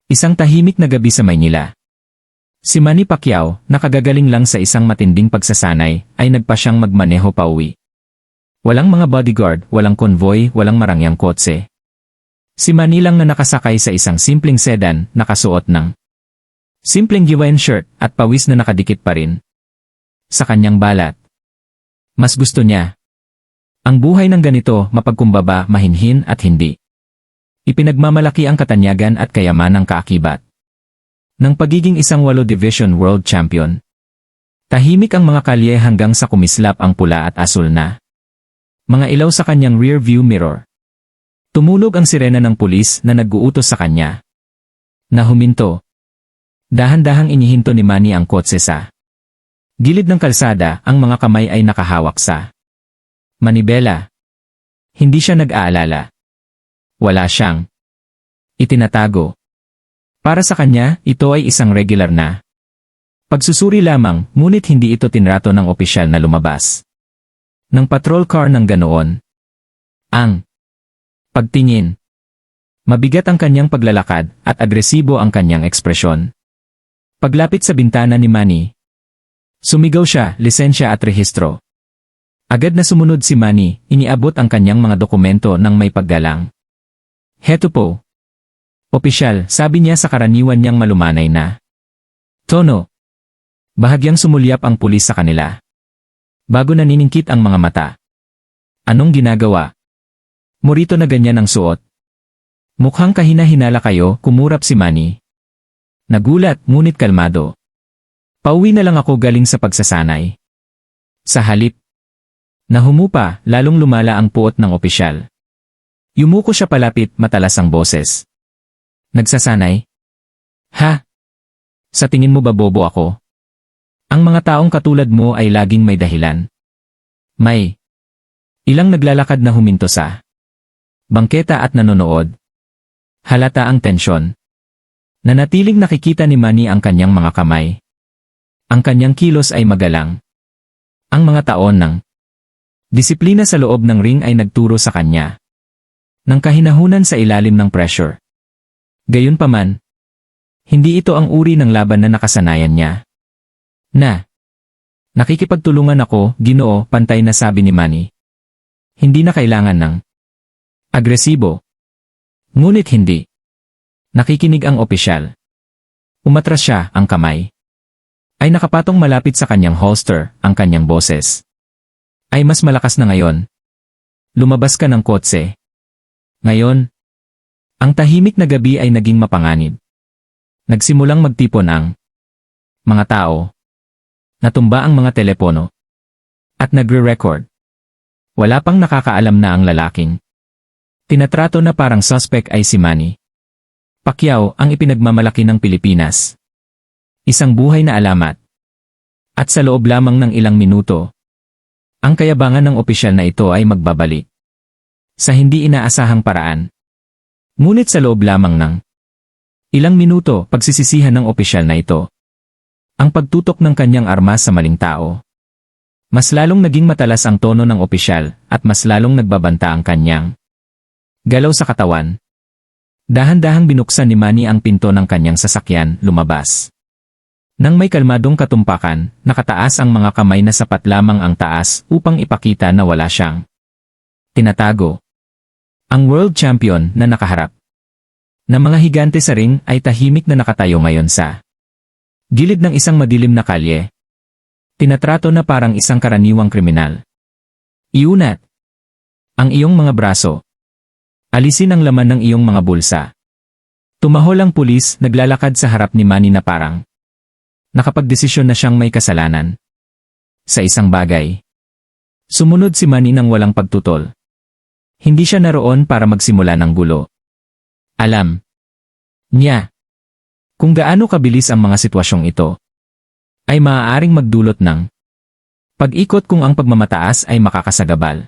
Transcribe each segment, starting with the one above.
Isang tahimik na gabi sa Maynila. Si Manny Pacquiao, nakagagaling lang sa isang matinding pagsasanay, ay nagpa siyang magmaneho pauwi. Walang mga bodyguard, walang konvoy, walang marangyang kotse. Si Manny lang na nakasakay sa isang simpleng sedan, nakasuot ng simpleng Hawaiian shirt at pawis na nakadikit pa rin sa kanyang balat. Mas gusto niya ang buhay ng ganito, mapagkumbaba, mahinhin at hindi ipinagmamalaki ang katanyagan at kayamanang kaakibat ng pagiging isang 8 Division World Champion. Tahimik ang mga kalye hanggang sa kumislap ang pula at asul na mga ilaw sa kanyang rear view mirror. Tumulog ang sirena ng pulis na nag-uutos sa kanya na huminto. Dahan-dahang inihinto ni Manny ang kotse sa gilid ng kalsada, ang mga kamay ay nakahawak sa manibela. Hindi siya nag-aalala. Wala siyang itinatago. Para sa kanya, ito ay isang regular na pagsusuri lamang, ngunit hindi ito tinrato ng opisyal na lumabas ng patrol car ng ganoon. Ang pagtingin. Mabigat ang kanyang paglalakad at agresibo ang kanyang ekspresyon. Paglapit sa bintana ni Manny, sumigaw siya, lisensya at rehistro. Agad na sumunod si Manny, iniabot ang kanyang mga dokumento ng may paggalang. Heto po. Opisyal, sabi niya sa karaniwan niyang malumanay na tono. Bahagyang sumulyap ang pulis sa kanila. Bago naniningkit ang mga mata. Anong ginagawa? Morito na ganyan ang suot. Mukhang kahina-hinala kayo, kumurap si Manny. Nagulat, ngunit kalmado. Pauwi na lang ako galing sa pagsasanay. Sa halip na humupa, lalong lumala ang puot ng opisyal. Yumuko siya palapit, matalas ang boses. Nagsasanay? Ha? Sa tingin mo ba bobo ako? Ang mga taong katulad mo ay laging may dahilan. May ilang naglalakad na huminto sa bangketa at nanonood. Halata ang tensyon. Nanatiling nakikita ni Manny ang kanyang mga kamay. Ang kanyang kilos ay magalang. Ang mga taon ng disiplina sa loob ng ring ay nagturo sa kanya ng kahinahunan sa ilalim ng pressure. Gayunpaman, hindi ito ang uri ng laban na nakasanayan niya. Nakikipagtulungan ako, Ginoo, pantay na sabi ni Manny. Hindi na kailangan ng agresibo. Ngunit hindi. Nakikinig ang opisyal. Umatras siya, ang kamay ay nakapatong malapit sa kanyang holster, ang kanyang boses ay mas malakas na ngayon. Lumabas ka ng kotse. Ngayon, ang tahimik na gabi ay naging mapanganib. Nagsimulang magtipon ang mga tao. Natumba ang mga telepono at nagre-record. Wala pang nakakaalam na ang lalaking tinatrato na parang suspect ay si Manny Pacquiao, ang ipinagmamalaki ng Pilipinas. Isang buhay na alamat. At sa loob lamang ng ilang minuto, ang kayabangan ng opisyal na ito ay magbabalik sa hindi inaasahang paraan. Ngunit sa loob lamang ng ilang minuto, pagsisisihan ng opisyal na ito ang pagtutok ng kanyang armas sa maling tao. Mas lalong naging matalas ang tono ng opisyal at mas lalong nagbabanta ang kanyang galaw sa katawan. Dahan-dahang binuksan ni Manny ang pinto ng kanyang sasakyan, lumabas. Nang may kalmadong katumpakan, nakataas ang mga kamay na sapat lamang ang taas upang ipakita na wala siyang tinatago. Ang world champion na nakaharap na mga higante sa ring ay tahimik na nakatayo ngayon sa gilid ng isang madilim na kalye. Tinatrato na parang isang karaniwang kriminal. Iunat ang iyong mga braso. Alisin ang laman ng iyong mga bulsa. Tumahol ang pulis, naglalakad sa harap ni Manny na parang nakapagdesisyon na siyang may kasalanan sa isang bagay. Sumunod si Manny nang walang pagtutol. Hindi siya naroon para magsimula ng gulo. Alam niya kung gaano kabilis ang mga sitwasyong ito ay maaaring magdulot ng pag-ikot kung ang pagmamataas ay makakasagabal.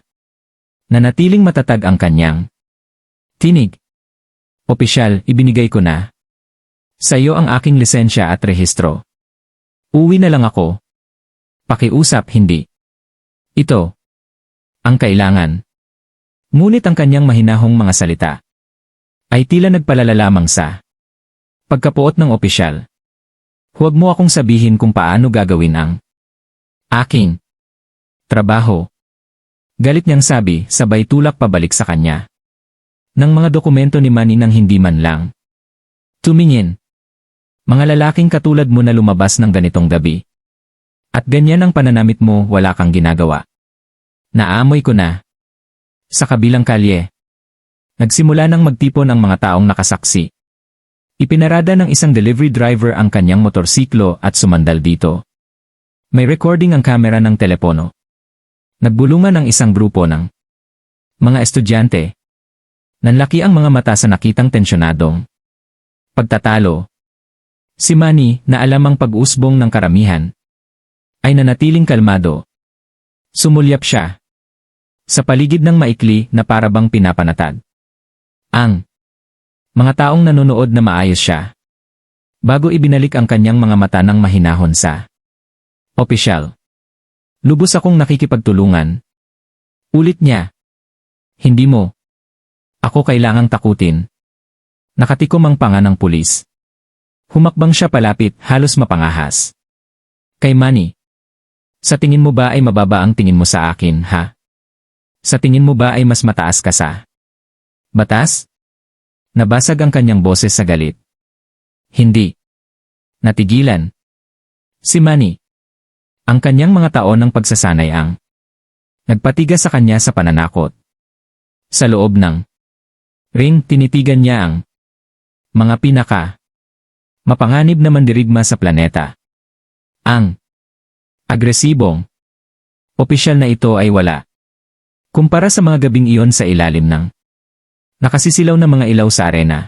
Nanatiling matatag ang kanyang tinig. Opisyal, ibinigay ko na sa iyo ang aking lisensya at rehistro. Uwi na lang ako. Pakiusap, hindi. Ito ang kailangan. Ngunit ang kanyang mahinahong mga salita ay tila nagpalala lamang sa Pagkapuot ng opisyal. Huwag mo akong sabihin kung paano gagawin ang aking trabaho. Galit niyang sabi, sabay tulak pabalik sa kanya ng mga dokumento ni Manny nang hindi man lang tumingin. Mga lalaking katulad mo na lumabas ng ganitong gabi. At ganyan ang pananamit mo, wala kang ginagawa. Naamoy ko na. Sa kabilang kalye. Nagsimula nang magtipon ang mga taong nakasaksi. Ipinarada ng isang delivery driver ang kanyang motorsiklo at sumandal dito. May recording ang kamera ng telepono. Nagbulungan ang isang grupo ng mga estudyante. Nanlaki ang mga mata sa nakitang tensyonadong pagtatalo. Si Manny, na alam ang pag-usbong ng karamihan, ay nanatiling kalmado. Sumulyap siya sa paligid ng maikli na parabang pinapanatag ang mga taong nanonood na maayos siya. Bago ibinalik ang kanyang mga mata ng mahinahon sa opisyal. Lubos akong nakikipagtulungan. Ulit niya. Hindi mo ako kailangang takutin. Nakatikom ang panga ng pulis. Humakbang siya palapit, halos mapangahas. Kay Manny. Sa tingin mo ba ay mababa ang tingin mo sa akin, ha? Sa tingin mo ba ay mas mataas ka sa batas? Nabasag ang kanyang boses sa galit. Hindi. Natigilan. Si Manny. Ang kanyang mga taon ng pagsasanay ang nagpatigas sa kanya sa pananakot. Sa loob ng ring, tinitigan niya ang mga mapanganib na mandirigma sa planeta. Ang agresibong opisyal na ito ay wala. Kumpara sa mga gabing iyon sa ilalim ng nakasisilaw na mga ilaw sa arena.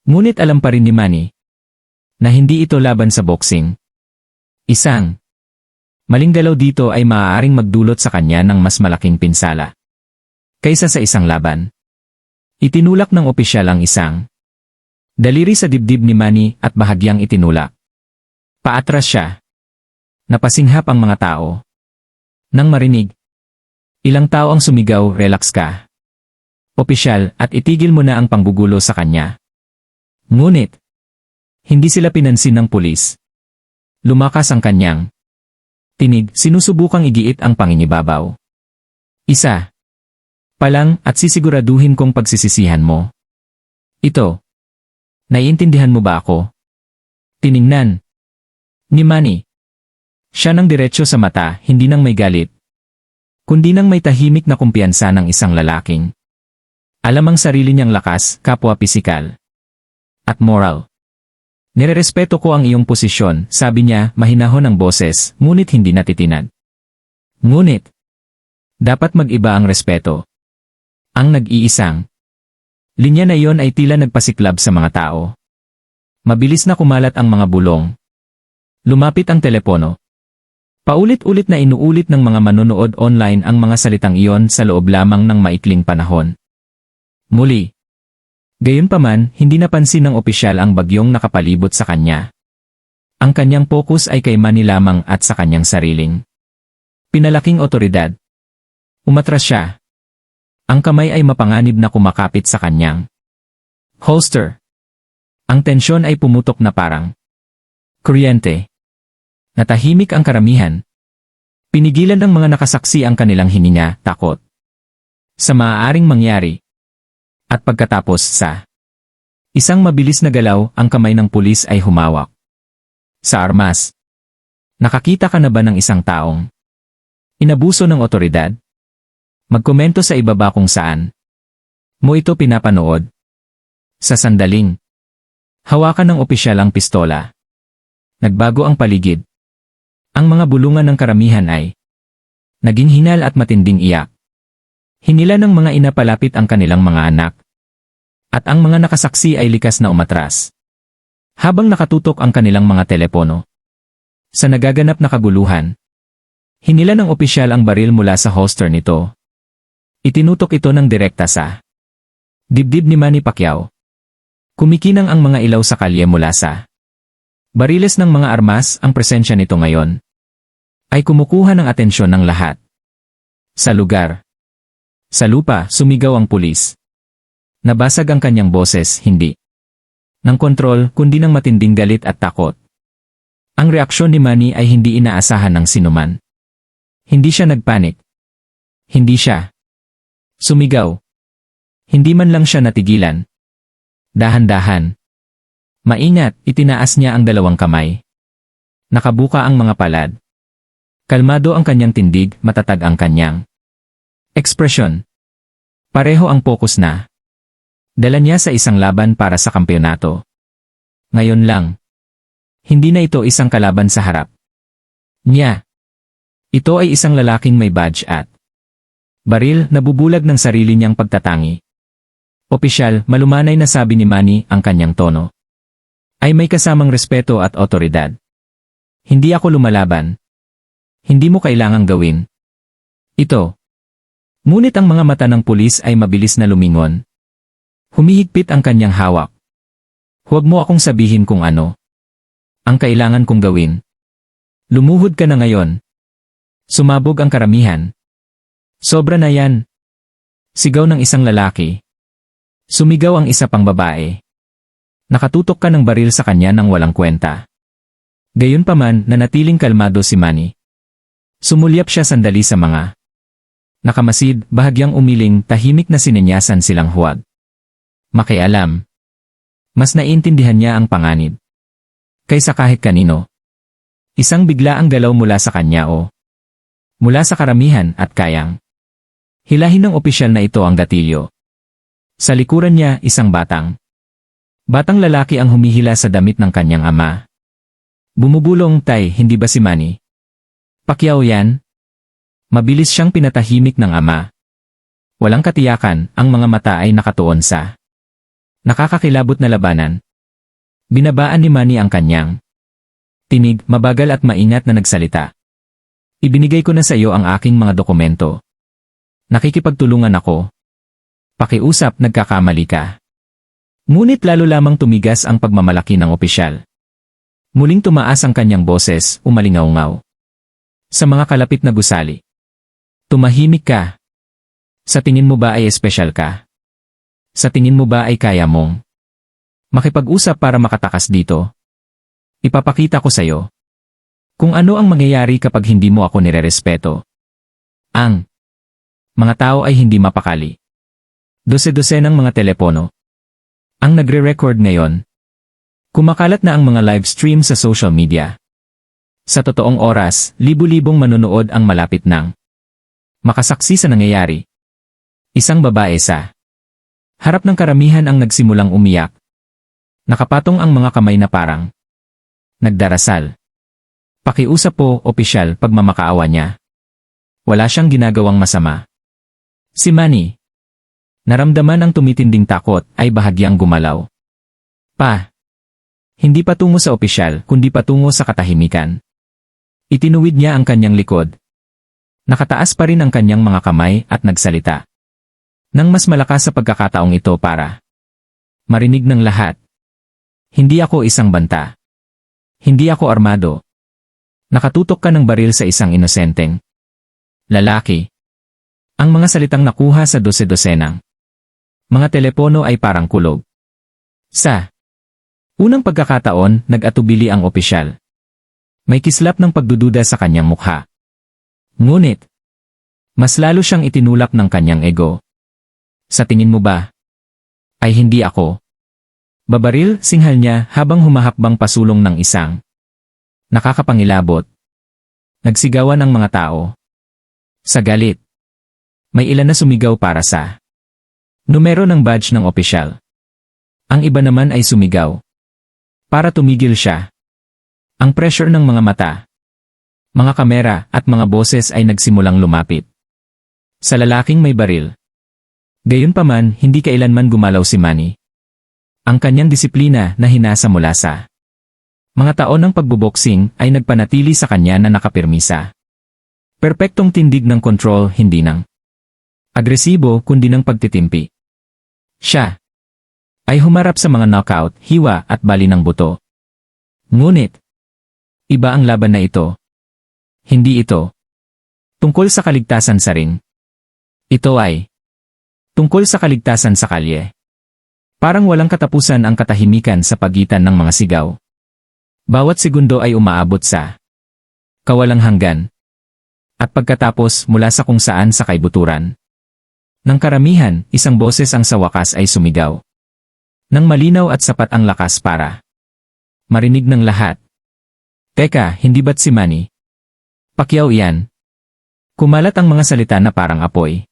Ngunit alam pa rin ni Manny na hindi ito laban sa boxing. Isang maling galaw dito ay maaaring magdulot sa kanya ng mas malaking pinsala kaysa sa isang laban. Itinulak ng opisyal ang isang daliri sa dibdib ni Manny at bahagyang itinulak. Paatras siya. Napasinghap ang mga tao. Nang marinig, ilang tao ang sumigaw, relax ka, opisyal, at itigil mo na ang panggugulo sa kanya. Ngunit, hindi sila pinansin ng pulis. Lumakas ang kanyang tinig, sinusubukang igiit ang panginibabaw. Isa pa lang at sisiguraduhin kong pagsisisihan mo. Ito. Naiintindihan mo ba ako? Tiningnan ni Manny siya ng diretso sa mata, hindi nang may galit, kundi nang may tahimik na kumpiyansa ng isang lalaking alam ang sarili niyang lakas, kapwa pisikal at moral. Nirerespeto ko ang iyong posisyon, sabi niya, mahinahon ang boses, ngunit hindi natitinag. Ngunit, dapat mag-iba ang respeto. Ang nag-iisang linya na iyon ay tila nagpasiklab sa mga tao. Mabilis na kumalat ang mga bulong. Lumapit ang telepono. Paulit-ulit na inuulit ng mga manonood online ang mga salitang iyon sa loob lamang ng maikling panahon. Muli. Gayunpaman, hindi napansin ng opisyal ang bagyong nakapalibot sa kanya. Ang kanyang focus ay kay Manny lamang at sa kanyang sariling pinalaking otoridad. Umatras siya. Ang kamay ay mapanganib na kumakapit sa kanyang holster. Ang tensyon ay pumutok na parang kuryente. Natahimik ang karamihan. Pinigilan ng mga nakasaksi ang kanilang hininga, takot sa maaaring mangyari. At pagkatapos sa isang mabilis na galaw, ang kamay ng pulis ay humawak sa armas. Nakakita ka na ba ng isang taong inabuso ng otoridad? Magkomento sa ibaba kung saan mo ito pinapanood. Sa sandaling hawakan ng opisyal ang pistola. Nagbago ang paligid. Ang mga bulungan ng karamihan ay naging hinal at matinding iyak. Hinila ng mga ina palapit ang kanilang mga anak. At ang mga nakasaksi ay likas na umatras. Habang nakatutok ang kanilang mga telepono. Sa nagaganap na kaguluhan, hinila ng opisyal ang baril mula sa holster nito. Itinutok ito ng direkta sa dibdib ni Manny Pacquiao. Kumikinang ang mga ilaw sa kalye mula sa bariles ng mga armas. Ang presensya nito ngayon ay kumukuha ng atensyon ng lahat. Sa lugar. Sa lupa, sumigaw ang pulis. Nabasag ang kanyang boses, hindi ng kontrol kundi ng matinding galit at takot. Ang reaksyon ni Manny ay hindi inaasahan ng sinuman. Hindi siya nagpanik. Hindi siya sumigaw. Hindi man lang siya natigilan. Dahan-dahan. Maingat, itinaas niya ang dalawang kamay. Nakabuka ang mga palad. Kalmado ang kanyang tindig, matatag ang kanyang ekspresyon. Pareho ang focus na. Dala niya sa isang laban para sa kampeonato. Ngayon lang. Hindi na ito isang kalaban sa harap niya. Ito ay isang lalaking may badge at baril na bubulag ng sarili niyang pagtatangi. Opisyal, malumanay na sabi ni Manny ang kanyang tono. Ay may kasamang respeto at otoridad. Hindi ako lumalaban. Hindi mo kailangang gawin ito. Ngunit ang mga mata ng pulis ay mabilis na lumingon. Humihigpit ang kanyang hawak. Huwag mo akong sabihin kung ano ang kailangan kong gawin. Lumuhod ka na ngayon. Sumabog ang karamihan. Sobra na yan. Sigaw ng isang lalaki. Sumigaw ang isa pang babae. Nakatutok ka ng baril sa kanya nang walang kwenta. Gayunpaman, nanatiling kalmado si Manny. Sumulyap siya sandali sa mga nakamasid, bahagyang umiling, tahimik na sininyasan silang huwag makialam. Mas naiintindihan niya ang panganib kaysa kahit kanino. Isang biglaang galaw mula sa kanya o mula sa karamihan at kayang hilahin ng opisyal na ito ang gatilyo. Sa likuran niya, isang batang lalaki ang humihila sa damit ng kanyang ama. Bumubulong, tay, hindi ba si Manny Pacquiao yan? Mabilis siyang pinatahimik ng ama. Walang katiyakan, ang mga mata ay nakatuon sa nakakakilabot na labanan. Binabaan ni Manny ang kanyang tinig, mabagal at maingat na nagsalita. Ibinigay ko na sa iyo ang aking mga dokumento. Nakikipagtulungan ako. Pakiusap, nagkakamali ka. Ngunit lalo lamang tumigas ang pagmamalaki ng opisyal. Muling tumaas ang kanyang boses, umalingaw-ngaw sa mga kalapit na gusali. Tumahimik ka. Sa tingin mo ba ay espesyal ka? Sa tingin mo ba ay kaya mong makipag-usap para makatakas dito? Ipapakita ko sa'yo kung ano ang mangyayari kapag hindi mo ako nirerespeto. Ang mga tao ay hindi mapakali. Dose-dosenang mga telepono ang nagre-record ngayon. Kumakalat na ang mga live stream sa social media. Sa totoong oras, libu-libong manonood ang malapit ng makasaksi sa nangyayari. Isang babae sa harap ng karamihan ang nagsimulang umiyak. Nakapatong ang mga kamay na parang nagdarasal. Pakiusap po, opisyal, pagmamakaawa niya. Wala siyang ginagawang masama. Si Manny, naramdaman ang tumitinding takot, ay bahagyang gumalaw. Hindi patungo sa opisyal, kundi patungo sa katahimikan. Itinuwid niya ang kanyang likod. Nakataas pa rin ang kanyang mga kamay at nagsalita. Nang mas malakas sa pagkakataong ito para marinig ng lahat. Hindi ako isang banta. Hindi ako armado. Nakatutok ka ng baril sa isang inosenteng lalaki. Ang mga salitang nakuha sa dose-dosenang mga telepono ay parang kulog. Sa unang pagkakataon, nag-atubili ang opisyal. May kislap ng pagdududa sa kanyang mukha. Ngunit, mas lalo siyang itinulak ng kanyang ego. Sa tingin mo ba ay hindi ako babaril, singhal niya habang humahakbang pasulong ng isang nakakapangilabot. Nagsigawan ang mga tao. Sa galit, may ilan na sumigaw para sa numero ng badge ng opisyal. Ang iba naman ay sumigaw para tumigil siya. Ang pressure ng mga mata, mga kamera at mga boses ay nagsimulang lumapit sa lalaking may baril. Gayunpaman, hindi kailanman gumalaw si Manny. Ang kanyang disiplina na hinasa mula sa mga taon ng pagboboksing ay nagpanatili sa kanya na nakapirmisa. Perpektong tindig ng kontrol, hindi ng agresibo kundi ng pagtitimpi. Siya ay humarap sa mga knockout, hiwa at bali ng buto. Ngunit, iba ang laban na ito. Hindi ito tungkol sa kaligtasan sa ring. Ito ay tungkol sa kaligtasan sa kalye. Parang walang katapusan ang katahimikan sa pagitan ng mga sigaw. Bawat segundo ay umaabot sa kawalang hanggan. At pagkatapos mula sa kung saan sa kaibuturan ng karamihan, isang boses ang sa wakas ay sumigaw. Nang malinaw at sapat ang lakas para marinig ng lahat. Teka, hindi ba't si Manny Pacquiao yan? Kumalat ang mga salita na parang apoy.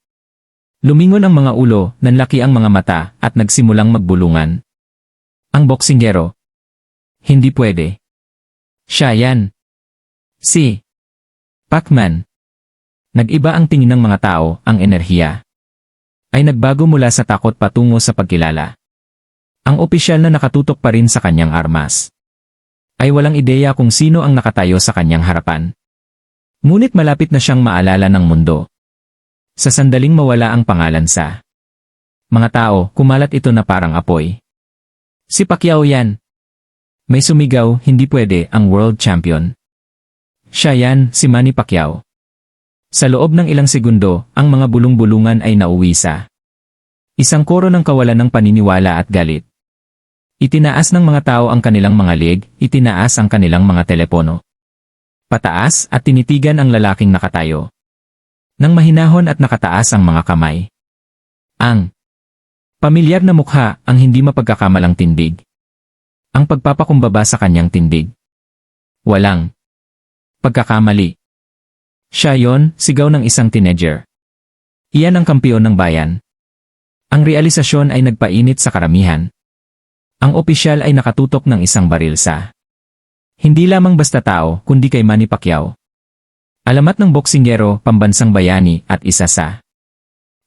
Lumingon ang mga ulo, nanlaki ang mga mata, at nagsimulang magbulungan. Ang boksinggero. Hindi pwede. Siya yan. Si Pacman. Nag-iba ang tingin ng mga tao, ang enerhiya ay nagbago mula sa takot patungo sa pagkilala. Ang opisyal na nakatutok pa rin sa kanyang armas ay walang ideya kung sino ang nakatayo sa kanyang harapan. Ngunit malapit na siyang maalala ng mundo. Sa sandaling mawala ang pangalan sa mga tao, kumalat ito na parang apoy. Si Pacquiao yan. May sumigaw, hindi pwede, ang world champion. Siya yan, si Manny Pacquiao. Sa loob ng ilang segundo, ang mga bulong-bulungan ay nauwi sa isang koro ng kawalan ng paniniwala at galit. Itinaas ng mga tao ang kanilang mga leg, itinaas ang kanilang mga telepono pataas at tinitigan ang lalaking nakatayo. Nang mahinahon at nakataas ang mga kamay. Ang pamilyar na mukha, ang hindi mapagkakamalang tindig. Ang pagpapakumbaba sa kanyang tindig. Walang pagkakamali. Siya yon, sigaw ng isang teenager. Iyan ang kampiyon ng bayan. Ang realisasyon ay nagpainit sa karamihan. Ang opisyal ay nakatutok ng isang baril sa hindi lamang basta tao, kundi kay Manny Pacquiao. Alamat ng boksinggero, pambansang bayani, at isa sa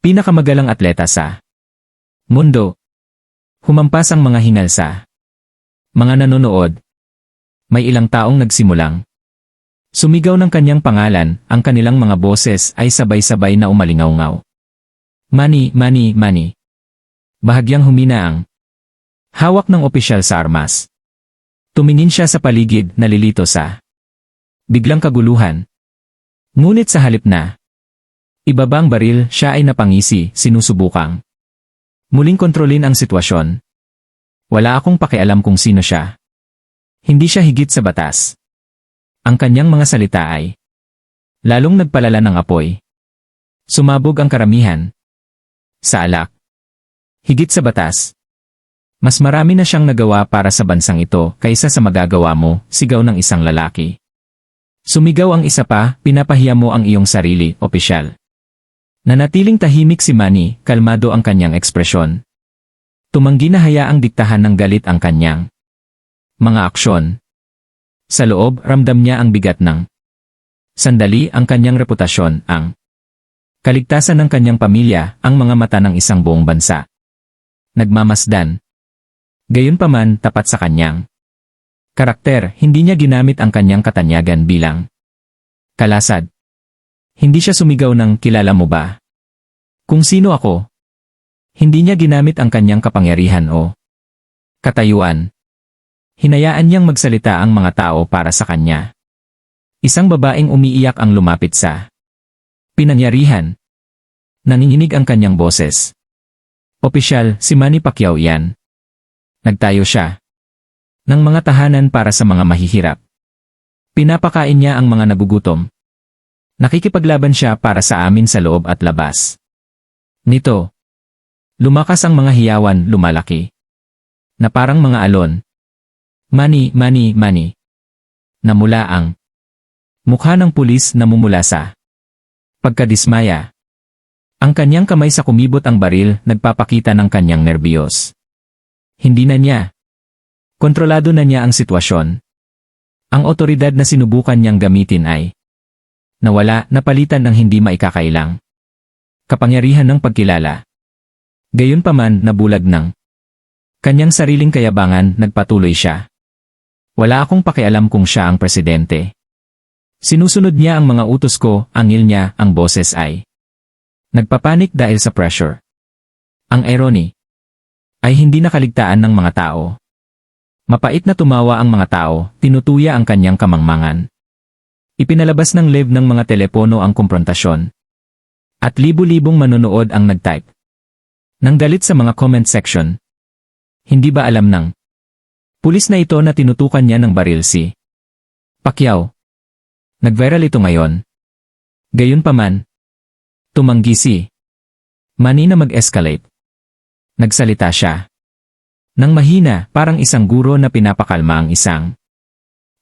pinakamagalang atleta sa mundo. Humampas ang mga hingal sa mga nanonood. May ilang taong nagsimulang sumigaw ng kanyang pangalan, ang kanilang mga boses ay sabay-sabay na umalingaw-ngaw. Manny, Manny, Manny. Bahagyang humina ang hawak ng opisyal sa armas. Tumingin siya sa paligid, nalilito sa biglang kaguluhan. Ngunit sa halip na ibaba ang baril, siya ay napangisi, sinusubukang muling kontrolin ang sitwasyon. Wala akong pakialam kung sino siya. Hindi siya higit sa batas. Ang kanyang mga salita ay lalong nagpalala ng apoy. Sumabog ang karamihan. Sa alak. Higit sa batas. Mas marami na siyang nagawa para sa bansang ito kaysa sa magagawa mo, sigaw ng isang lalaki. Sumigaw ang isa pa, pinapahiya mo ang iyong sarili, opisyal. Nanatiling tahimik si Manny, kalmado ang kanyang ekspresyon. Tumanggi na hayaang diktahan ng galit ang kanyang mga aksyon. Sa loob, ramdam niya ang bigat ng sandali, ang kanyang reputasyon, ang kaligtasan ng kanyang pamilya, ang mga mata ng isang buong bansa. Nagmamasdan. Gayunpaman, tapat sa kanyang karakter, hindi niya ginamit ang kanyang katanyagan bilang kalasad. Hindi siya sumigaw ng, kilala mo ba kung sino ako? Hindi niya ginamit ang kanyang kapangyarihan o katayuan. Hinayaan niyang magsalita ang mga tao para sa kanya. Isang babaeng umiiyak ang lumapit sa pinangyarihan. Nanginginig ang kanyang boses. Opisyal, si Manny Pacquiao yan. Nagtayo siya ng mga tahanan para sa mga mahihirap. Pinapakain niya ang mga nagugutom. Nakikipaglaban siya para sa amin sa loob at labas. Nito, lumakas ang mga hiyawan, lumalaki. Na parang mga alon. Manny, Manny, Manny. Namula ang mukha ng pulis na mumula sa pagkadismaya. Ang kanyang kamay sa kumibot ang baril, nagpapakita ng kanyang nerbiyos. Hindi na niya. Kontrolado na niya ang sitwasyon. Ang otoridad na sinubukan niyang gamitin ay nawala, napalitan ng hindi maikakailang kapangyarihan ng pagkilala. Gayunpaman, nabulag ng kanyang sariling kayabangan, nagpatuloy siya. Wala akong pakialam kung siya ang presidente. Sinusunod niya ang mga utos ko, angil niya, ang boses ay nagpapanik dahil sa pressure. Ang irony ay hindi nakaligtaan ng mga tao. Mapait na tumawa ang mga tao, tinutuya ang kanyang kamangmangan. Ipinalabas ng live ng mga telepono ang komprontasyon. At libu-libong manonood ang nag-type ng galit sa mga comment section. Hindi ba alam ng pulis na ito na tinutukan niya ng baril si Pacquiao? Nag-viral ito ngayon. Gayunpaman, tumanggi si Manny na mag-escalate. Nagsalita siya nang mahina, parang isang guro na pinapakalma ang isang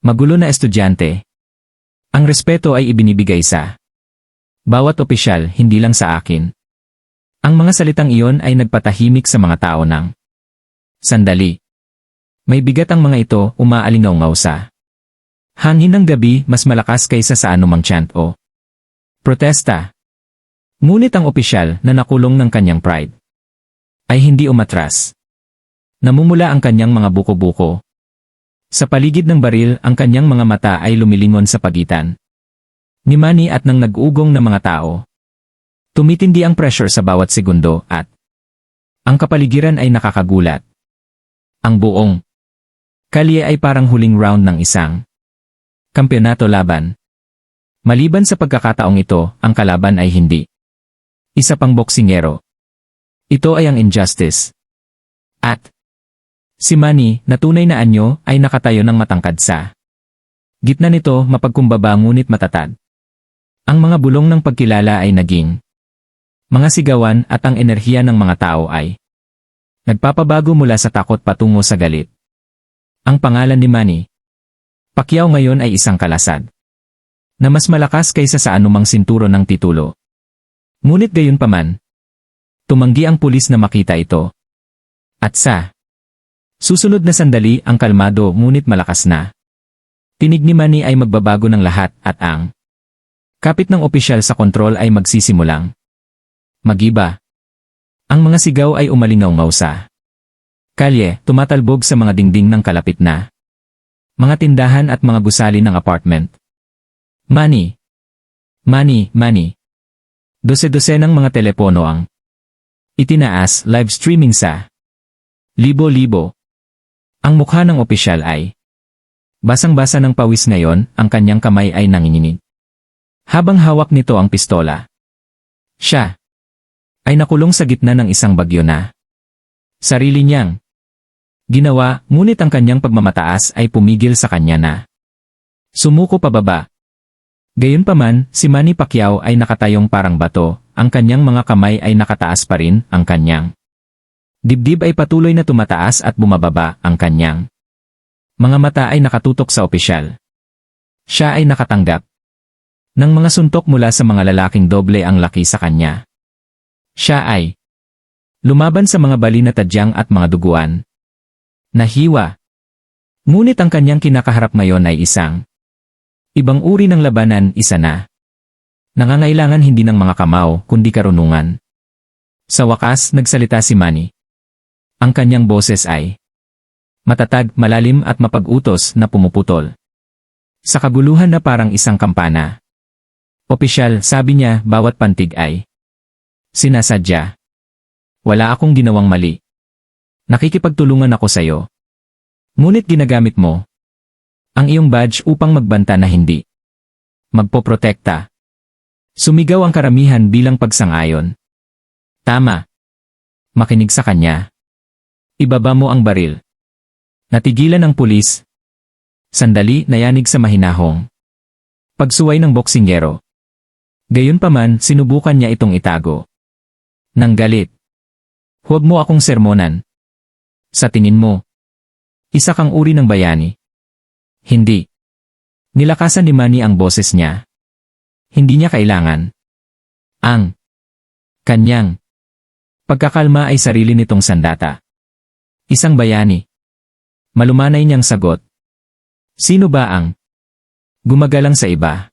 magulo na estudyante. Ang respeto ay ibinibigay sa bawat opisyal, hindi lang sa akin. Ang mga salitang iyon ay nagpatahimik sa mga tao ng sandali. May bigat ang mga ito, umaalingaw sa hangin ng gabi, mas malakas kaysa sa anumang chant o protesta. Ngunit ang opisyal na nakulong ng kanyang pride ay hindi umatras. Namumula ang kanyang mga buko-buko. Sa paligid ng baril, ang kanyang mga mata ay lumilingon sa pagitan ni Manny at ng nag-ugong na mga tao. Tumitindi ang pressure sa bawat segundo at ang kapaligiran ay nakakagulat. Ang buong kalye ay parang huling round ng isang kampeonato laban. Maliban sa pagkakataong ito, ang kalaban ay hindi isa pang boksingero. Ito ay ang injustice. At si Manny, na tunay na anyo, ay nakatayo ng matangkad sa gitna nito, mapagkumbaba ngunit matatag. Ang mga bulong ng pagkilala ay naging mga sigawan at ang enerhiya ng mga tao ay nagpapabago mula sa takot patungo sa galit. Ang pangalan ni Manny Pacquiao ngayon ay isang kalasad na mas malakas kaysa sa anumang sinturo ng titulo. Ngunit gayunpaman, tumanggi ang pulis na makita ito. At sa susunod na sandali, ang kalmado ngunit malakas na tinig ni Manny ay magbabago ng lahat at ang kapit ng opisyal sa kontrol ay magsisimulang magiba. Ang mga sigaw ay umalingaw sa kalye, tumatalbog sa mga dingding ng kalapit na mga tindahan at mga gusali ng apartment. Manny! Manny! Manny! Dose-dosenang mga telepono ang itinaas, live streaming sa libo-libo. Ang mukha ng opisyal ay basang-basa ng pawis ngayon, ang kanyang kamay ay nanginginig. Habang hawak nito ang pistola, siya ay nakulong sa gitna ng isang bagyo na sarili niyang ginawa, ngunit ang kanyang pagmamataas ay pumigil sa kanya na sumuko pababa. Gayunpaman, si Manny Pacquiao ay nakatayong parang bato, ang kanyang mga kamay ay nakataas pa rin, ang kanyang dibdib ay patuloy na tumataas at bumababa, ang kanyang mga mata ay nakatutok sa opisyal. Siya ay nakatanggap ng mga suntok mula sa mga lalaking doble ang laki sa kanya. Siya ay lumaban sa mga bali na tadyang at mga duguan. Nahiwa. Ngunit ang kanyang kinakaharap ngayon ay isang ibang uri ng labanan, isa na nangangailangan hindi ng mga kamao, kundi karunungan. Sa wakas, nagsalita si Manny. Ang kanyang boses ay matatag, malalim at mapag-utos na pumuputol sa kaguluhan na parang isang kampana. Opisyal, sabi niya, bawat pantig ay sinasadya. Wala akong ginawang mali. Nakikipagtulungan ako sa'yo. Ngunit ginagamit mo ang iyong badge upang magbanta na hindi magpoprotekta. Sumigaw ang karamihan bilang pagsang-ayon. Tama. Makinig sa kanya. Ibaba mo ang baril. Natigilan ang pulis. Sandali, nayanig sa mahinahong pagsuway ng boksingero. Gayunpaman, sinubukan niya itong itago ng galit. Huwag mo akong sermonan. Sa tingin mo, isa kang uri ng bayani. Hindi. Nilakasan ni Manny ang boses niya. Hindi niya kailangan ang kanyang pagkakalma ay sarili nitong sandata. Isang bayani. Malumanay niyang sagot. Sino ba ang gumagalang sa iba?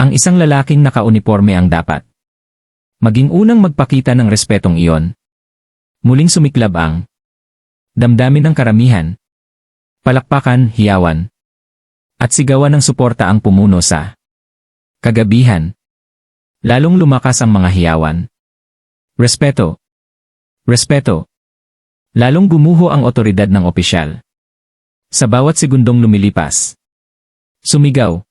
Ang isang lalaking nakauniporme ang dapat maging unang magpakita ng respetong iyon. Muling sumiklab ang damdamin ng karamihan. Palakpakan, hiyawan, at sigawan ng suporta ang pumuno sa kagabihan. Lalong lumakas ang mga hiyawan. Respeto. Respeto. Lalong gumuho ang otoridad ng opisyal. Sa bawat segundong lumilipas. Sumigaw.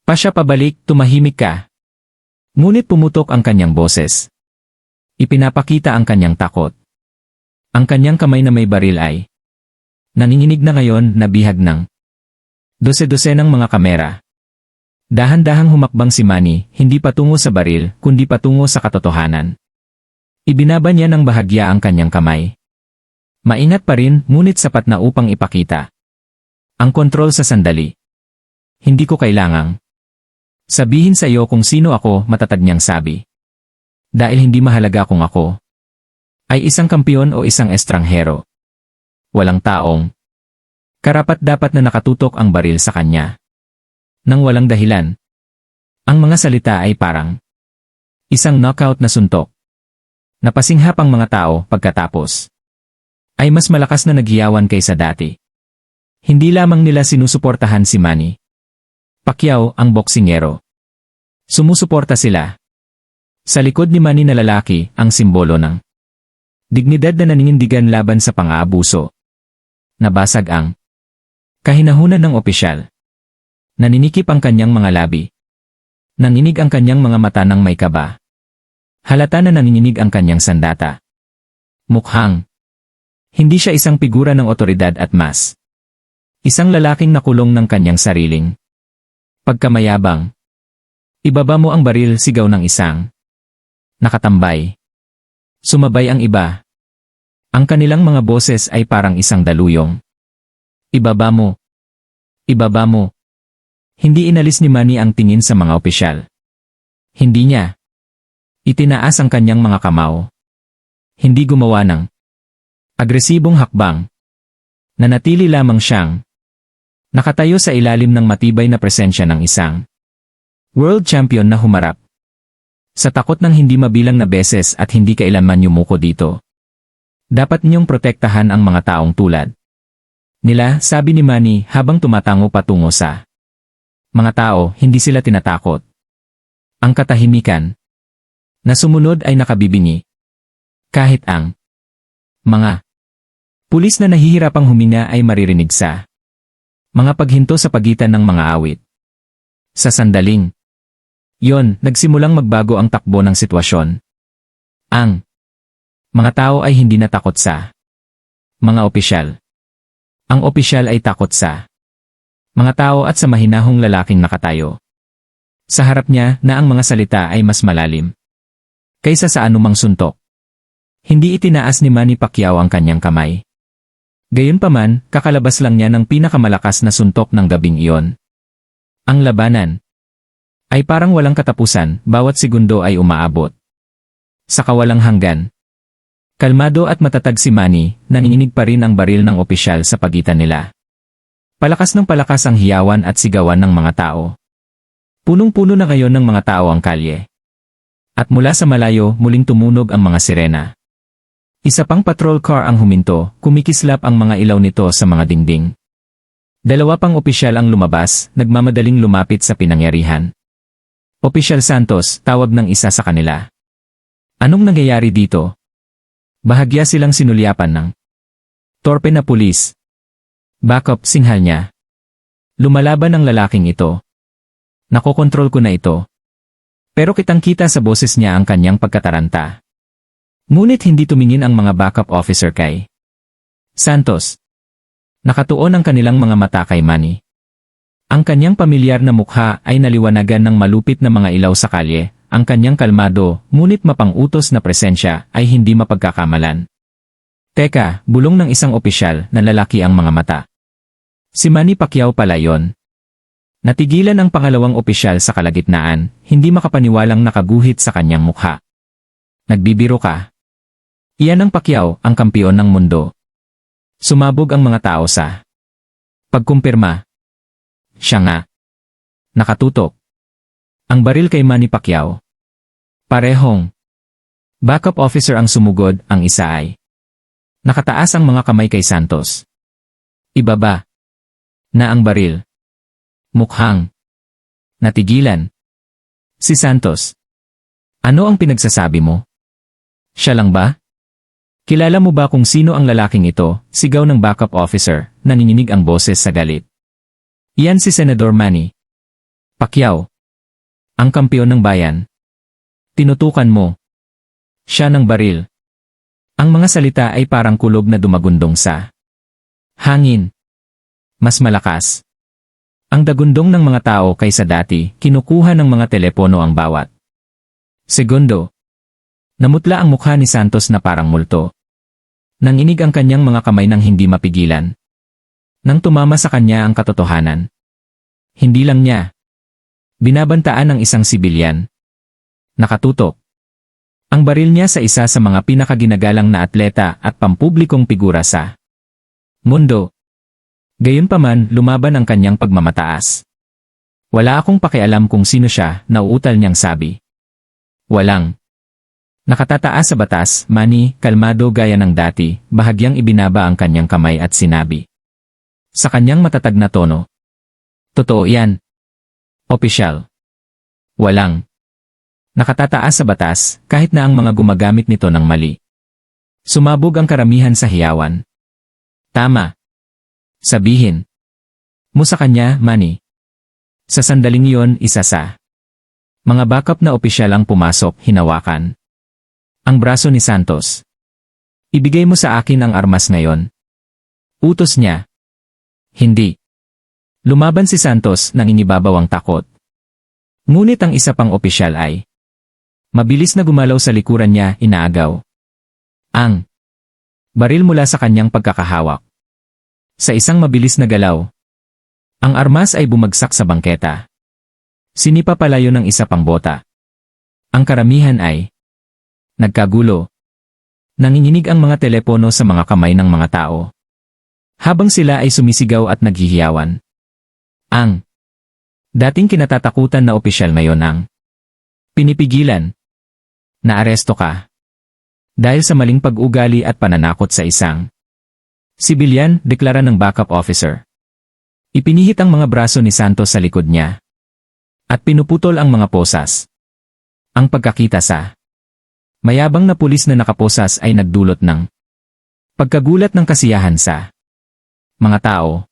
Pasya pabalik, tumahimik ka. Ngunit pumutok ang kanyang boses. Ipinapakita ang kanyang takot. Ang kanyang kamay na may baril ay nanginginig na ngayon na bihag ng dose-dose ng mga kamera. Dahan-dahang humakbang si Manny, hindi patungo sa baril, kundi patungo sa katotohanan. Ibinaba niya ng bahagya ang kanyang kamay. Maingat pa rin, ngunit sapat na upang ipakita ang kontrol sa sandali. Hindi ko kailangang sabihin sa iyo kung sino ako, matatag niyang sabi. Dahil hindi mahalaga kung ako ay isang kampiyon o isang estranghero. Walang taong karapat-dapat na nakatutok ang baril sa kanya. Nang walang dahilan. Ang mga salita ay parang isang knockout na suntok. Napasinghap ang mga tao pagkatapos ay mas malakas na naghiyawan kaysa dati. Hindi lamang nila sinusuportahan si Manny Pacquiao, ang boksingero. Sumusuporta sila sa likod ni Manny na lalaki, ang simbolo ng dignidad na naninindigan laban sa pang-aabuso. Nabasag ang kahinahunan ng opisyal. Naninikip ang kanyang mga labi. Nanginig ang kanyang mga mata ng may kaba. Halata na nanginginig ang kanyang sandata. Mukhang hindi siya isang figura ng otoridad at mas isang lalaking nakulong ng kanyang sariling pagkamayabang. Ibaba mo ang baril, sigaw ng isang nakatambay. Sumabay ang iba. Ang kanilang mga boses ay parang isang daluyong. Ibaba mo. Ibaba mo. Hindi inalis ni Manny ang tingin sa mga opisyal. Hindi niya itinaas ang kanyang mga kamao. Hindi gumawa ng agresibong hakbang. Nanatili lamang siyang nakatayo sa ilalim ng matibay na presensya ng isang world champion na humarap sa takot ng hindi mabilang na beses at hindi kailanman yumuko dito. Dapat niyong protektahan ang mga taong tulad nila, sabi ni Manny habang tumatango patungo sa mga tao. Hindi sila tinatakot. Ang katahimikan na sumunod ay nakabibingi. Kahit ang mga pulis na nahihirapang huminga ay maririnig sa mga paghinto sa pagitan ng mga awit. Sa sandaling yon, nagsimulang magbago ang takbo ng sitwasyon. Ang mga tao ay hindi natakot sa mga opisyal. Ang opisyal ay takot sa mga tao at sa mahinahong lalaking nakatayo sa harap niya na ang mga salita ay mas malalim kaysa sa anumang suntok. Hindi itinaas ni Manny Pacquiao ang kanyang kamay. Gayunpaman, kakalabas lang niya ng pinakamalakas na suntok ng gabing iyon. Ang labanan ay parang walang katapusan, bawat segundo ay umaabot sa kawalang hanggan. Kalmado at matatag si Manny, nanginginig pa rin ang baril ng opisyal sa pagitan nila. Palakas ng palakas ang hiyawan at sigawan ng mga tao. Punong-puno na ngayon ng mga tao ang kalye. At mula sa malayo, muling tumunog ang mga sirena. Isa pang patrol car ang huminto, kumikislap ang mga ilaw nito sa mga dingding. Dalawa pang opisyal ang lumabas, nagmamadaling lumapit sa pinangyarihan. Opisyal Santos, tawag ng isa sa kanila. Anong nangyayari dito? Bahagya silang sinulyapan ng torpe na pulis. Backup, singhal niya. Lumalaban ang lalaking ito. Nakokontrol ko na ito. Pero kitang-kita sa boses niya ang kanyang pagkataranta. Ngunit hindi tumingin ang mga backup officer kay Santos. Nakatuon ang kanilang mga mata kay Manny. Ang kanyang pamilyar na mukha ay naliwanagan ng malupit na mga ilaw sa kalye. Ang kanyang kalmado, ngunit mapang-utos na presensya ay hindi mapagkakamalan. Teka, bulong ng isang opisyal na lalaki ang mga mata. Si Manny Pacquiao pala yon. Natigilan ang pangalawang opisyal sa kalagitnaan, hindi makapaniwalang nakaguhit sa kanyang mukha. Nagbibiro ka? Iyan ang Pacquiao, ang kampiyon ng mundo. Sumabog ang mga tao sa pagkumpirma. Siya nga. Nakatutok. Ang baril kay Manny Pacquiao. Parehong backup officer ang sumugod, ang isa ay nakataas ang mga kamay kay Santos. Ibaba na ang baril. Mukhang natigilan si Santos. Ano ang pinagsasabi mo? Siya lang ba? Kilala mo ba kung sino ang lalaking ito? Sigaw ng backup officer, nanginginig ang boses sa galit. Iyan si Senador Manny Pacquiao, ang kampiyon ng bayan. Tinutukan mo siya ng baril. Ang mga salita ay parang kulog na dumagundong sa hangin. Mas malakas. Ang dagundong ng mga tao kaysa dati, kinukuha ng mga telepono ang bawat segundo. Namutla ang mukha ni Santos na parang multo. Nanginig ang kanyang mga kamay nang hindi mapigilan. Nang tumama sa kanya ang katotohanan. Hindi lang niya binabantaan ng isang sibilyan. Nakatutok ang baril niya sa isa sa mga pinakaginagalang na atleta at pampublikong figura sa mundo. Gayunpaman, lumaban ang kanyang pagmamataas. Wala akong pakialam kung sino siya, nauutal niyang sabi. Walang nakatataas sa batas, Manny, kalmado gaya ng dati, bahagyang ibinaba ang kanyang kamay at sinabi. Sa kanyang matatag na tono. Totoo yan. Opisyal. Walang nakatataas sa batas, kahit na ang mga gumagamit nito ng mali. Sumabog ang karamihan sa hiyawan. Tama. Sabihin mo sa kanya, Manny. Sa sandaling iyon, isa sa mga backup na opisyal ang pumasok, hinawakan ang braso ni Santos. Ibigay mo sa akin ang armas ngayon. Utos niya. Hindi. Lumaban si Santos nang inibabaw ang takot. Ngunit ang isa pang opisyal ay mabilis na gumalaw sa likuran niya, inaagaw ang baril mula sa kanyang pagkakahawak. Sa isang mabilis na galaw, ang armas ay bumagsak sa bangketa. Sinipa palayo ng isa pang bota. Ang karamihan ay nagkagulo. Nanginginig ang mga telepono sa mga kamay ng mga tao. Habang sila ay sumisigaw at naghihiyawan. Ang dating kinatatakutan na opisyal ngayon ang pinipigilan. Naaresto ka. Dahil sa maling pag-ugali at pananakot sa isang sibilyan, deklara ng backup officer. Ipinihit ang mga braso ni Santos sa likod niya. At pinuputol ang mga posas. Ang pagkakita sa mayabang na pulis na nakaposas ay nagdulot ng pagkagulat ng kasiyahan sa mga tao.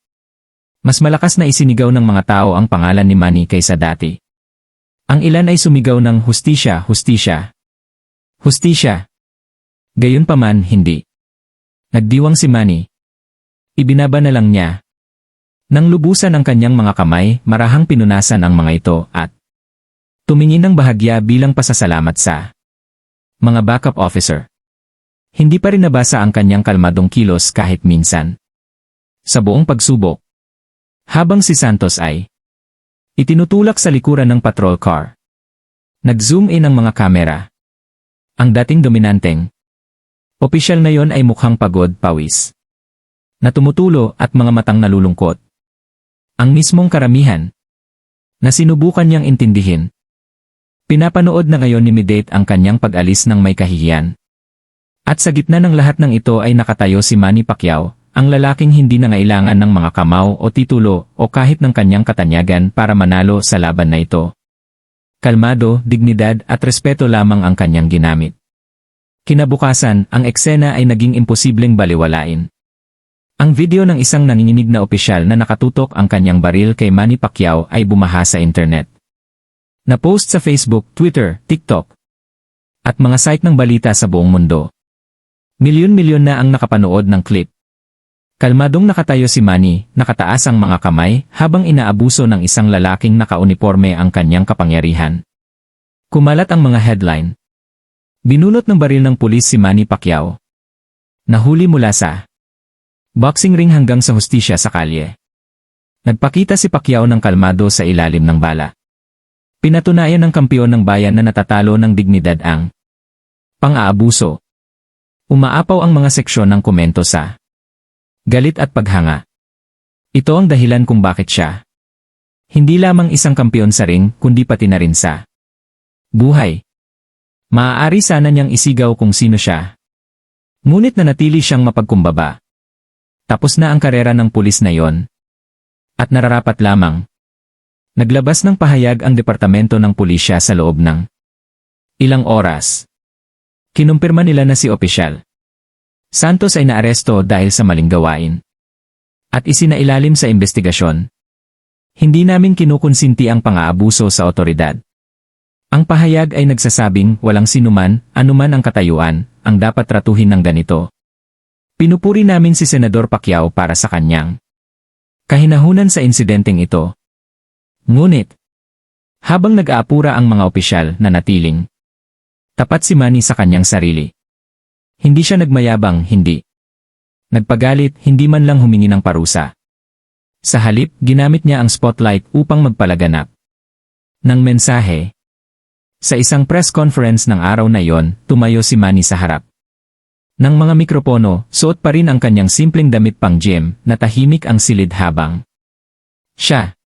Mas malakas na isinigaw ng mga tao ang pangalan ni Manny kaysa dati. Ang ilan ay sumigaw ng hustisya, hustisya. Hustisya. Gayunpaman, hindi. Nagdiwang si Manny. Ibinaba na lang niya. Nang lubusan ang kanyang mga kamay, marahang pinunasan ang mga ito at tumingin ng bahagya bilang pasasalamat sa mga backup officer. Hindi pa rin nabasa ang kanyang kalmadong kilos kahit minsan. Sa buong pagsubok. Habang si Santos ay itinutulak sa likuran ng patrol car. Nag-zoom in ang mga kamera. Ang dating dominanteng opisyal na yon ay mukhang pagod, pawis na tumutulo at mga matang nalulungkot. Ang mismong karamihan na sinubukan niyang intindihin. Pinapanood na ngayon ni Midate ang kanyang pag-alis ng may kahihiyan. At sa gitna ng lahat ng ito ay nakatayo si Manny Pacquiao, ang lalaking hindi nangailangan ng mga kamao o titulo o kahit ng kanyang katanyagan para manalo sa laban na ito. Kalmado, dignidad at respeto lamang ang kanyang ginamit. Kinabukasan, ang eksena ay naging imposibleng baliwalain. Ang video ng isang nanginginig na opisyal na nakatutok ang kanyang baril kay Manny Pacquiao ay bumaha sa internet. Na-post sa Facebook, Twitter, TikTok, at mga site ng balita sa buong mundo. Milyon-milyon na ang nakapanood ng clip. Kalmadong nakatayo si Manny, nakataas ang mga kamay habang inaabuso ng isang lalaking nakauniporme ang kanyang kapangyarihan. Kumalat ang mga headline. Binulot ng baril ng pulis si Manny Pacquiao. Nahuli mula sa boxing ring hanggang sa hustisya sa kalye. Nagpakita si Pacquiao ng kalmado sa ilalim ng bala. Pinatunayan ng kampiyon ng bayan na natatalo ng dignidad ang pang-aabuso. Umaapaw ang mga seksyon ng komento sa galit at paghanga. Ito ang dahilan kung bakit siya hindi lamang isang kampiyon sa ring kundi pati na rin sa buhay. Maaari sana niyang isigaw kung sino siya. Ngunit nanatili siyang mapagkumbaba. Tapos na ang karera ng pulis na yon. At nararapat lamang. Naglabas ng pahayag ang departamento ng pulisya sa loob ng ilang oras. Kinumpirma nila na si opisyal Santos ay naaresto dahil sa maling gawain. At isinailalim sa investigasyon. Hindi namin kinukonsinti ang pang-aabuso sa otoridad. Ang pahayag ay nagsasabing walang sinuman, anuman ang katayuan, ang dapat tratuhin ng ganito. Pinupuri namin si Senador Pacquiao para sa kanyang kahinahunan sa insidenteng ito. Ngunit, habang nag-aapura ang mga opisyal na natiling tapat si Manny sa kanyang sarili. Hindi siya nagmayabang, hindi nagpagalit, hindi man lang humingi ng parusa. Sa halip, ginamit niya ang spotlight upang magpalaganap ng mensahe. Sa isang press conference ng araw na yon, tumayo si Manny sa harap ng mga mikropono, suot pa rin ang kanyang simpleng damit pang gym, na tahimik ang silid habang siya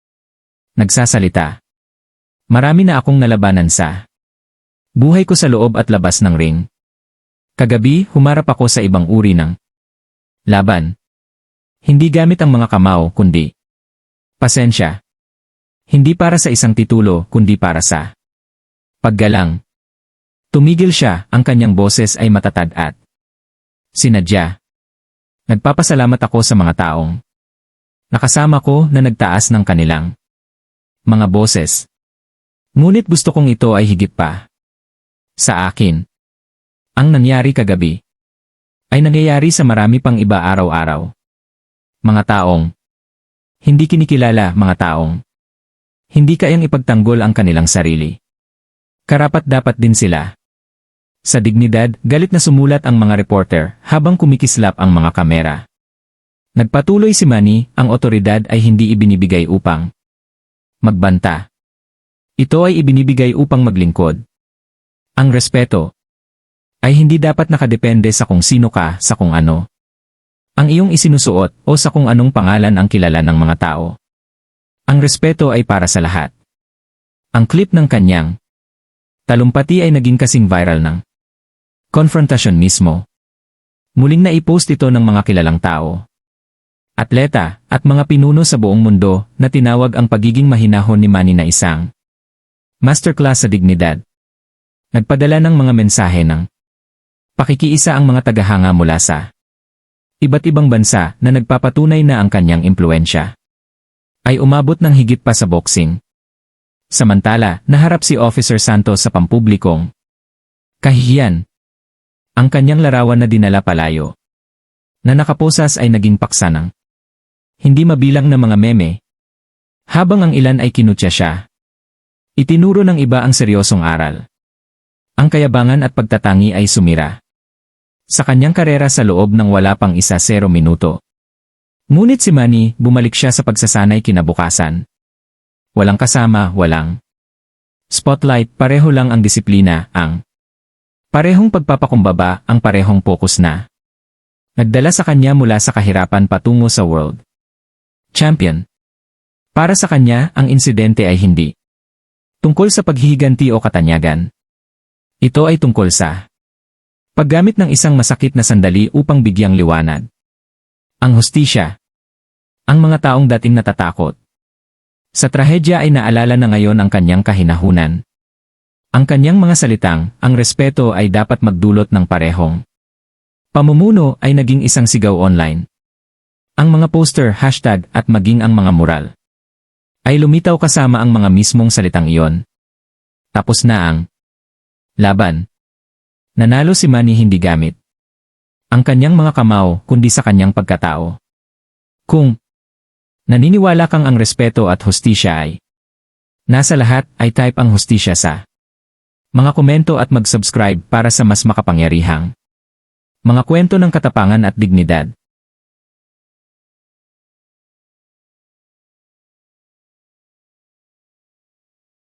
nagsasalita. Marami na akong nalabanan sa buhay ko sa loob at labas ng ring. Kagabi, humarap ako sa ibang uri ng laban. Hindi gamit ang mga kamao, kundi pasensya. Hindi para sa isang titulo, kundi para sa paggalang. Tumigil siya, ang kanyang boses ay matatag at sinadya. Nagpapasalamat ako sa mga taong nakasama ko na nagtaas ng kanilang mga boses. Ngunit gusto kong ito ay higit pa sa akin. Ang nangyari kagabi ay nangyayari sa marami pang iba araw-araw. Mga taong hindi kinikilala, mga taong hindi kayang ipagtanggol ang kanilang sarili. Karapat-dapat din sila. Sa dignidad, galit na sumulat ang mga reporter habang kumikislap ang mga kamera. Nagpatuloy si Manny, ang otoridad ay hindi ibinibigay upang magbanta. Ito ay ibinibigay upang maglingkod. Ang respeto ay hindi dapat nakadepende sa kung sino ka, sa kung ano ang iyong isinusuot o sa kung anong pangalan ang kilala ng mga tao. Ang respeto ay para sa lahat. Ang clip ng kanyang talumpati ay naging kasing viral ng konfrontasyon mismo. Muling naipost ito ng mga kilalang tao, atleta, at mga pinuno sa buong mundo na tinawag ang pagiging mahinahon ni Manny na isang masterclass sa dignidad. Nagpadala ng mga mensahe ng pakikiisa ang mga tagahanga mula sa iba't ibang bansa na nagpapatunay na ang kanyang impluensya ay umabot ng higit pa sa boxing. Samantala, naharap si Officer Santos sa pampublikong kahihiyan. Ang kanyang larawan na dinala palayo na nakaposas ay naging paksa ng hindi mabilang na mga meme. Habang ang ilan ay kinutya siya, itinuro ng iba ang seryosong aral. Ang kayabangan at pagtatangi ay sumira sa kanyang karera sa loob ng wala pang 1-0 minuto. Ngunit si Manny, bumalik siya sa pagsasanay kinabukasan. Walang kasama, walang spotlight, pareho lang ang disiplina, ang parehong pagpapakumbaba, ang parehong focus na nagdala sa kanya mula sa kahirapan patungo sa world champion. Para sa kanya, ang insidente ay hindi tungkol sa paghihiganti o katanyagan. Ito ay tungkol sa paggamit ng isang masakit na sandali upang bigyang liwanag ang hustisya. Ang mga taong dating natatakot sa trahedya ay naalala na ngayon ang kanyang kahinahunan. Ang kanyang mga salitang, ang respeto ay dapat magdulot ng parehong pamumuno, ay naging isang sigaw online. Ang mga poster, hashtag, at maging ang mga mural ay lumitaw kasama ang mga mismong salitang iyon. Tapos na ang laban. Nanalo si Manny hindi gamit ang kanyang mga kamao, kundi sa kanyang pagkatao. Kung naniniwala kang ang respeto at hustisya ay nasa lahat, ay type ang hustisya sa mga komento at mag-subscribe para sa mas makapangyarihang mga kwento ng katapangan at dignidad.